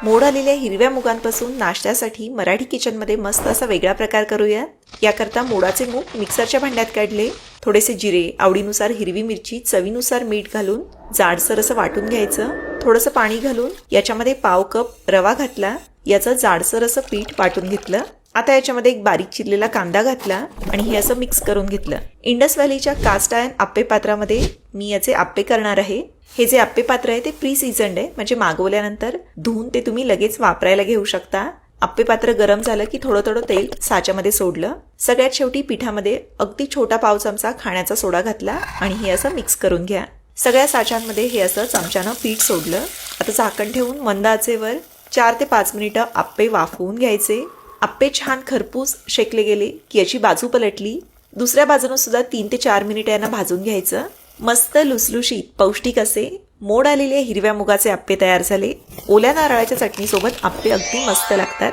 मोड आलेल्या हिरव्या मुगांपासून नाश्त्यासाठी मराठी किचनमध्ये मस्त असा वेगळा प्रकार करूया। याकरता मोडाचे मूग मिक्सरच्या भांड्यात काढले, थोडेसे जिरे, आवडीनुसार हिरवी मिरची, चवीनुसार मीठ घालून जाडसर असं वाटून घ्यायचं। थोडंसं पाणी घालून याच्यामध्ये पाव कप रवा घातला, याचं जाडसर असं पीठ वाटून घेतलं। आता याच्यामध्ये एक बारीक चिरलेला कांदा घातला आणि हे असं मिक्स करून घेतलं। इंडस व्हॅलीच्या कास्ट आयर्न आप्पे पात्रामध्ये मी याचे आप्पे करणार आहे। हे जे आप्पे पात्र आहे ते प्री सीझन्ड आहे, म्हणजे मागवल्यानंतर धुवून ते तुम्ही लगेच वापरायला घेऊ शकता। आप्पे पात्र गरम झालं की थोडं थोडं तेल साच्यामध्ये सोडलं। सगळ्यात शेवटी पिठामध्ये अगदी छोटा पाव चमचा खाण्याचा सोडा घातला आणि हे असं मिक्स करून घ्या। सगळ्या साच्यांमध्ये हे असं चमच्यानं पीठ सोडलं। आता झाकण ठेवून मंद आचेवर 4 ते 5 मिनिटं आप्पे वाफवून घ्यायचे। आप्पे छान खरपूस शेकले गेले की याची बाजू पलटली, दुसऱ्या बाजूने सुद्धा 3 ते 4 मिनिटं यांना भाजून घ्यायचं। मस्त लुसलुशीत पौष्टिक असे मोड आलेले हिरव्या मुगाचे आप्पे तयार झाले। ओल्या नारळाच्या चटणीसोबत आप्पे अगदी मस्त लागतात।